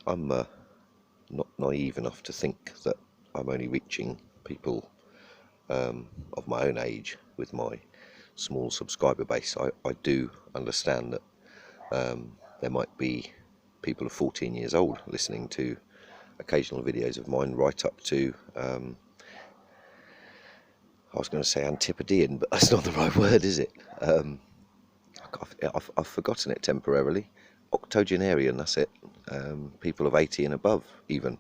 I'm not naive enough to think that I'm only reaching people of my own age with my small subscriber base. I do understand that there might be people of 14 years old listening to occasional videos of mine, right up to I was going to say Antipodean, but that's not the right word, is it? I've forgotten it temporarily. Octogenarian, that's it. People of 80 and above even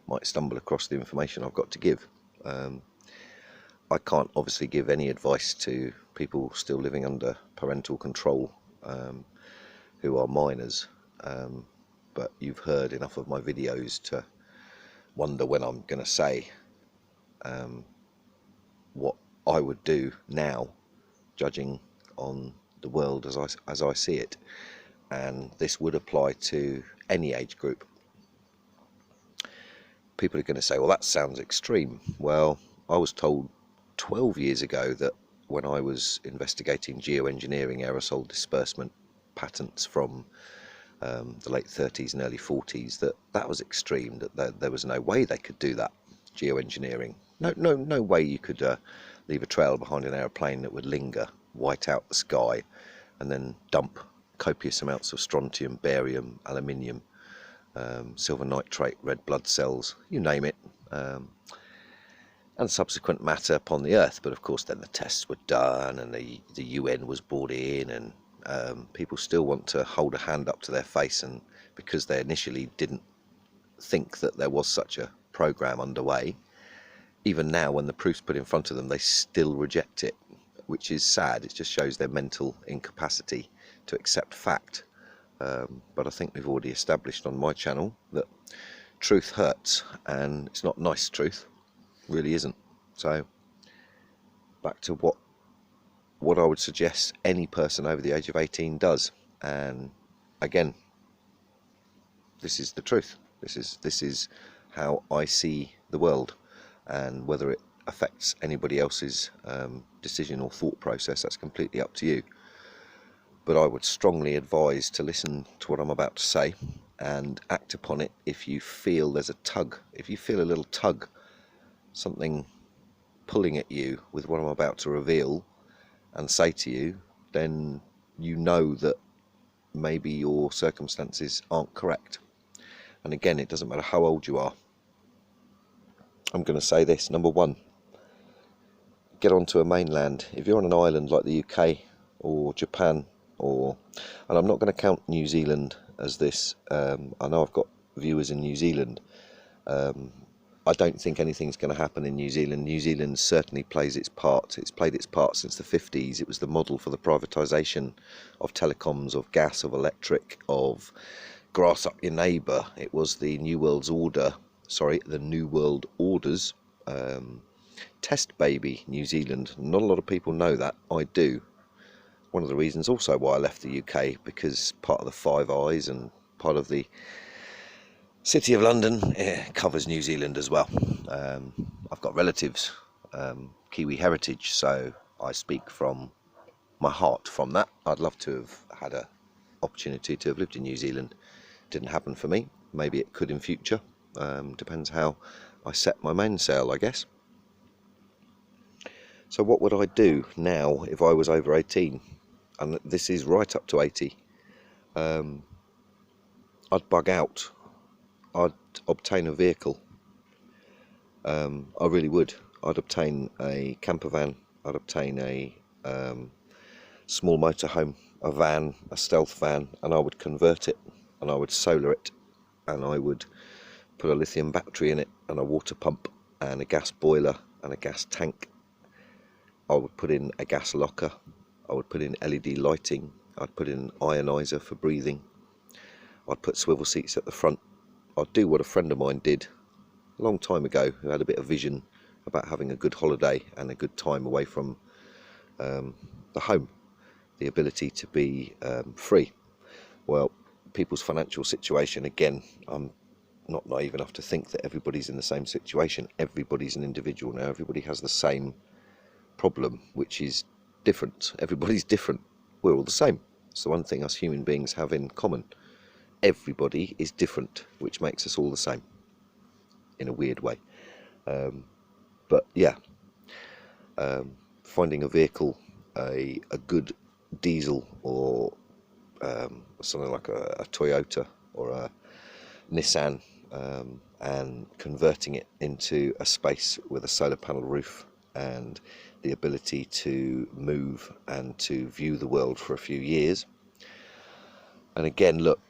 might stumble across the information I've got to give. I can't obviously give any advice to people still living under parental control who are minors, but you've heard enough of my videos to wonder when I'm going to say what I would do now, judging on the world as I see it, and this would apply to any age group. People are going to say, well, that sounds extreme. Well, I was told 12 years ago that when I was investigating geoengineering aerosol disbursement patents from the late 30s and early 40s, that was extreme, that there was no way they could do that, geoengineering. No way you could leave a trail behind an aeroplane that would linger, white out the sky, and then dump copious amounts of strontium, barium, aluminium, silver nitrate, red blood cells, you name it, and subsequent matter upon the Earth. But of course then the tests were done and the UN was brought in, and people still want to hold a hand up to their face, and because they initially didn't think that there was such a program underway, even now when the proof's put in front of them, they still reject it, which is sad. It just shows their mental incapacity to accept fact. But I think we've already established on my channel that truth hurts, and it's not nice truth, it really isn't. So back to what I would suggest any person over the age of 18 does, and again, this is the truth. This is how I see the world, and whether it affects anybody else's decision or thought process, that's completely up to you. But I would strongly advise to listen to what I'm about to say and act upon it if you feel there's a tug, if you feel a little tug, something pulling at you with what I'm about to reveal and say to you, then you know that maybe your circumstances aren't correct. And again, it doesn't matter how old you are. I'm going to say this: number one, get onto a mainland. If you're on an island like the UK or Japan, and I'm not going to count New Zealand as this. I know I've got viewers in New Zealand. I don't think anything's going to happen in New Zealand. New Zealand certainly plays its part. It's played its part since the 50s. It was the model for the privatisation of telecoms, of gas, of electric, of grass up your neighbour. It was the New World Order's test baby, New Zealand. Not a lot of people know that. I do. One of the reasons also why I left the UK, because part of the Five Eyes and part of the City of London covers New Zealand as well. I've got relatives, Kiwi heritage, so I speak from my heart from that. I'd love to have had an opportunity to have lived in New Zealand. Didn't happen for me. Maybe it could in future. Depends how I set my mainsail, I guess. So what would I do now if I was over 18? And this is right up to 80. I'd bug out. I'd obtain a vehicle. I really would. I'd obtain a camper van. I'd obtain a small motorhome, a van, a stealth van, and I would convert it, and I would solar it, and I would put a lithium battery in it, and a water pump, and a gas boiler, and a gas tank. I would put in a gas locker. I would put in LED lighting. I'd put in an ionizer for breathing. I'd put swivel seats at the front. I'd do what a friend of mine did a long time ago, who had a bit of vision about having a good holiday and a good time away from the home, the ability to be free. Well, people's financial situation, again, I'm not naive enough to think that everybody's in the same situation. Everybody's an individual now. Everybody has the same problem, which is different. Everybody's different. We're all the same. It's the one thing us human beings have in common. everybody is different, which makes us all the same in a weird way. But yeah, finding a vehicle, a good diesel, or something like a Toyota or a Nissan, and converting it into a space with a solar panel roof and the ability to move and to view the world for a few years. And again, look,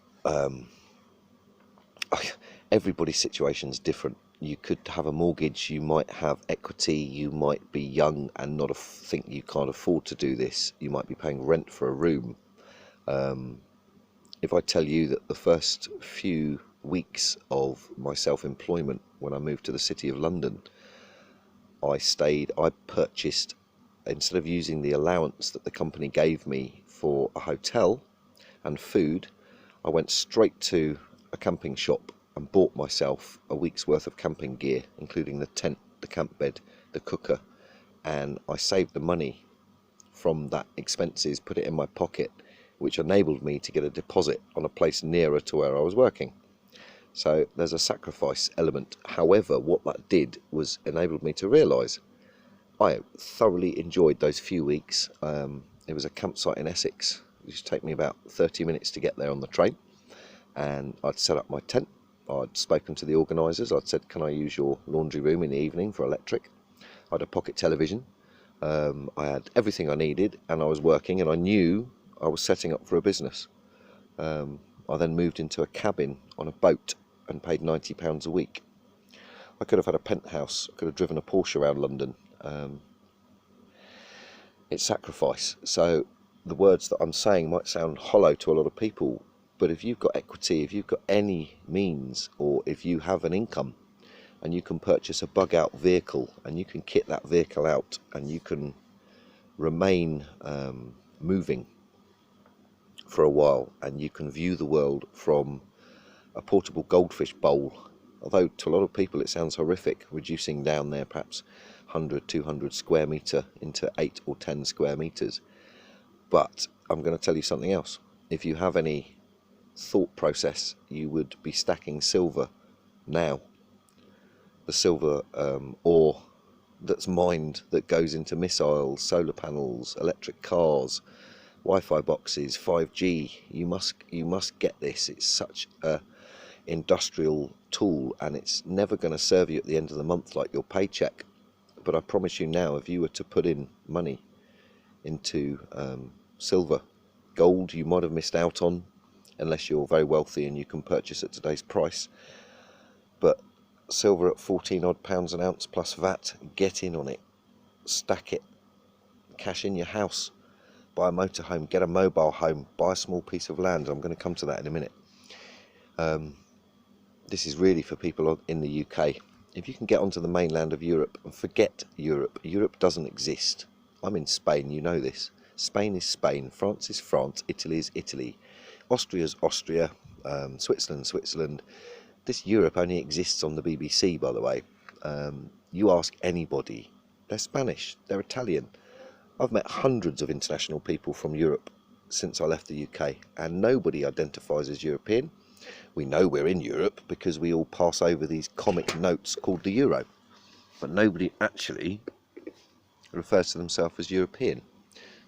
everybody's situation is different. You could have a mortgage, you might have equity, you might be young and not think you can't afford to do this. You might be paying rent for a room. If I tell you that the first few weeks of my self-employment, when I moved to the City of London, I purchased, instead of using the allowance that the company gave me for a hotel and food, I went straight to a camping shop and bought myself a week's worth of camping gear, including the tent, the camp bed, the cooker, and I saved the money from that expenses, put it in my pocket, which enabled me to get a deposit on a place nearer to where I was working. So there's a sacrifice element. However, what that did was enabled me to realise I thoroughly enjoyed those few weeks. It was a campsite in Essex. It used to take me about 30 minutes to get there on the train, and I'd set up my tent. I'd spoken to the organisers. I'd said, can I use your laundry room in the evening for electric? I had a pocket television. I had everything I needed, and I was working, and I knew I was setting up for a business. I then moved into a cabin on a boat and paid £90 a week. I could have had a penthouse, I could have driven a Porsche around London. It's sacrifice. So the words that I'm saying might sound hollow to a lot of people, but if you've got equity, if you've got any means, or if you have an income and you can purchase a bug out vehicle and you can kit that vehicle out and you can remain moving for a while, and you can view the world from a portable goldfish bowl, although to a lot of people it sounds horrific, reducing down there perhaps 100, 200 square metre into 8 or 10 square metres. But I'm going to tell you something else. If you have any thought process, you would be stacking silver now. The silver ore that's mined, that goes into missiles, solar panels, electric cars, Wi-Fi boxes, 5G. You must get this. It's such a industrial tool, and it's never going to serve you at the end of the month like your paycheck. But I promise you now, if you were to put in money into silver, gold you might have missed out on unless you're very wealthy and you can purchase at today's price. But silver at 14 odd pounds an ounce plus VAT, get in on it, stack it, cash in your house, buy a motorhome, get a mobile home, buy a small piece of land. I'm going to come to that in a minute. This is really for people in the UK. If you can get onto the mainland of Europe and forget Europe, Europe doesn't exist. I'm in Spain, you know this. Spain is Spain, France is France, Italy is Italy, Austria is Austria, Switzerland, Switzerland. This Europe only exists on the BBC, by the way. You ask anybody, they're Spanish, they're Italian. I've met hundreds of international people from Europe since I left the UK, and nobody identifies as European. We know we're in Europe because we all pass over these comic notes called the euro, but nobody actually refers to themselves as European.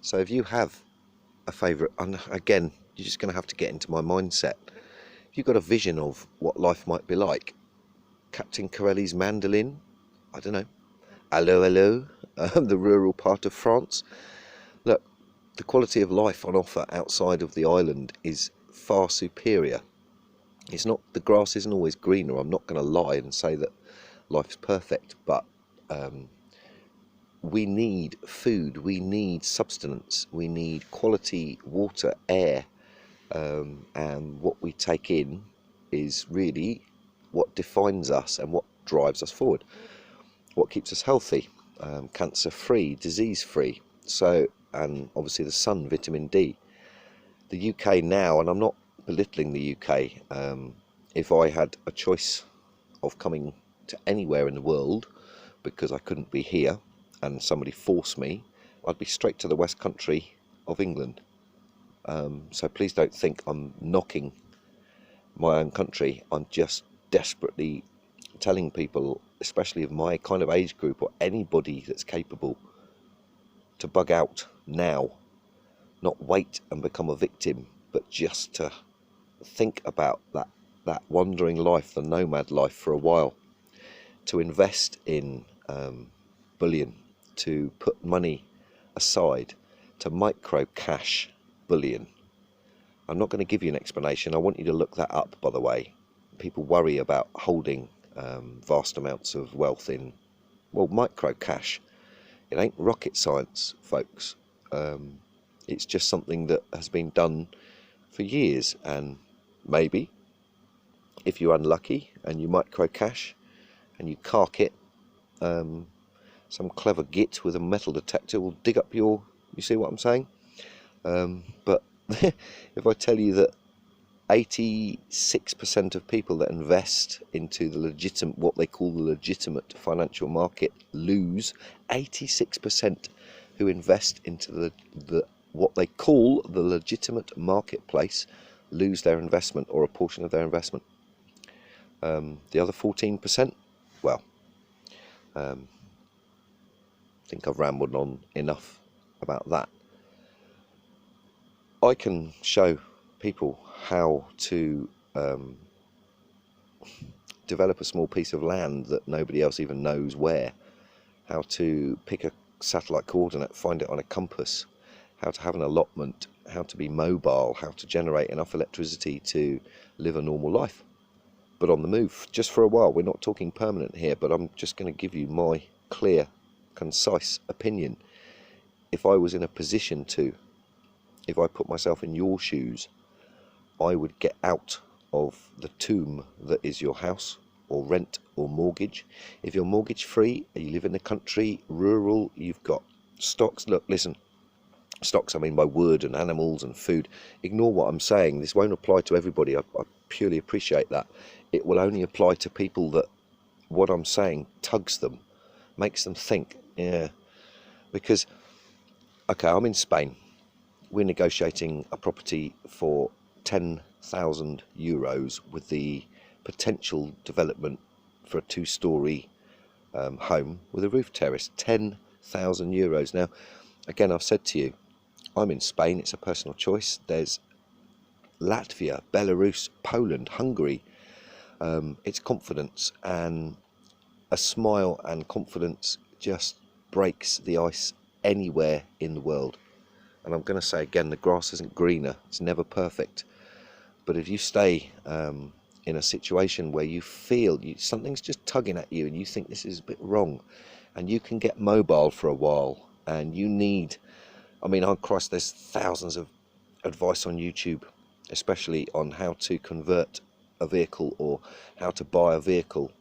So if you have a favourite, and again, you're just going to have to get into my mindset. If you've got a vision of what life might be like, Captain Corelli's mandolin, I don't know, Allo Allo, the rural part of France. Look, the quality of life on offer outside of the island is far superior. It's not, the grass isn't always greener. I'm not going to lie and say that life's perfect, but we need food, we need substance, we need quality water, air, and what we take in is really what defines us and what drives us forward, what keeps us healthy, cancer free, disease free. So, and obviously the sun, vitamin D. The UK now, and I'm not belittling the UK, if I had a choice of coming to anywhere in the world because I couldn't be here and somebody forced me, I'd be straight to the West Country of England. So please don't think I'm knocking my own country. I'm just desperately telling people, especially of my kind of age group or anybody that's capable, to bug out now, not wait and become a victim, but just to think about that wandering life, the nomad life, for a while, to invest in bullion, to put money aside, to micro cash bullion. I'm not going to give you an explanation. I want you to look that up, by the way. People worry about holding vast amounts of wealth in, well, micro cash. It ain't rocket science, folks. It's just something that has been done for years, and maybe if you're unlucky and you micro cash and you cark it, some clever git with a metal detector will dig up your, you see what I'm saying? But if I tell you that 86% of people that invest into the legitimate, what they call the legitimate financial market, lose. 86% who invest into the what they call the legitimate marketplace lose their investment or a portion of their investment. The other 14%, well, I think I've rambled on enough about that. I can show people how to develop a small piece of land that nobody else even knows where, how to pick a satellite coordinate, find it on a compass, how to have an allotment, how to be mobile, how to generate enough electricity to live a normal life, but on the move, just for a while. We're not talking permanent here, but I'm just going to give you my clear, concise opinion. If I was in a position to, if I put myself in your shoes, I would get out of the tomb that is your house or rent or mortgage. If you're mortgage free, you live in the country, rural, you've got stocks. Look, listen, stocks I mean by wood and animals and food. Ignore what I'm saying. This won't apply to everybody. I purely appreciate that. It will only apply to people that what I'm saying tugs them, makes them think. Yeah, because, okay, I'm in Spain. We're negotiating a property for €10,000 with the potential development for a 2-story home with a roof terrace. €10,000. Now, again, I've said to you, I'm in Spain. It's a personal choice. There's Latvia, Belarus, Poland, Hungary. It's confidence, and a smile and confidence just breaks the ice anywhere in the world. And I'm going to say again, the grass isn't greener. It's never perfect. But if you stay in a situation where you feel something's just tugging at you and you think this is a bit wrong, and you can get mobile for a while, and you need, I mean, oh Christ, there's thousands of advice on YouTube, especially on how to convert a vehicle or how to buy a vehicle,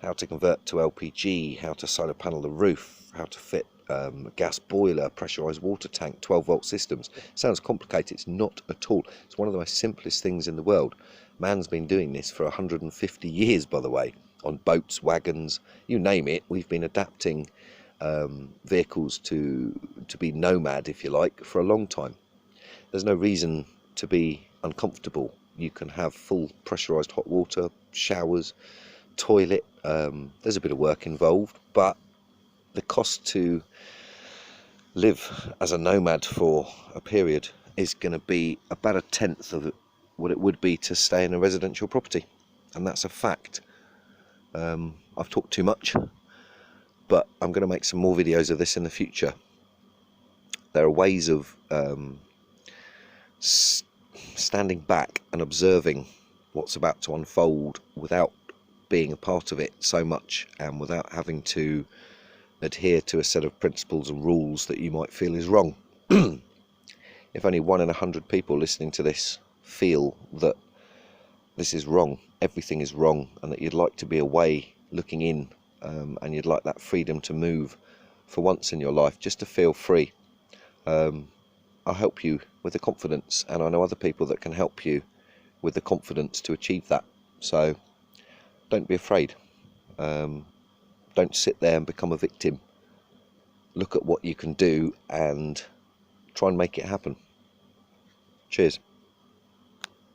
how to convert to LPG, how to solar panel the roof, how to fit a gas boiler, pressurized water tank, 12-volt systems. Sounds complicated. It's not at all. It's one of the most simplest things in the world. Man's been doing this for 150 years, by the way, on boats, wagons, you name it. We've been adapting vehicles to be nomad, if you like, for a long time. There's no reason to be uncomfortable. You can have full pressurized hot water, showers, toilet. There's a bit of work involved, but the cost to live as a nomad for a period is going to be about 1/10 of what it would be to stay in a residential property, and that's a fact. I've talked too much, but I'm going to make some more videos of this in the future. There are ways of standing back and observing what's about to unfold without being a part of it so much, and without having to adhere to a set of principles and rules that you might feel is wrong. If only 1 in 100 people listening to this feel that this is wrong, everything is wrong, and that you'd like to be away looking in, and you'd like that freedom to move for once in your life, just to feel free, I'll help you with the confidence, and I know other people that can help you with the confidence to achieve that. So don't be afraid. Don't sit there and become a victim. Look at what you can do and try and make it happen. Cheers.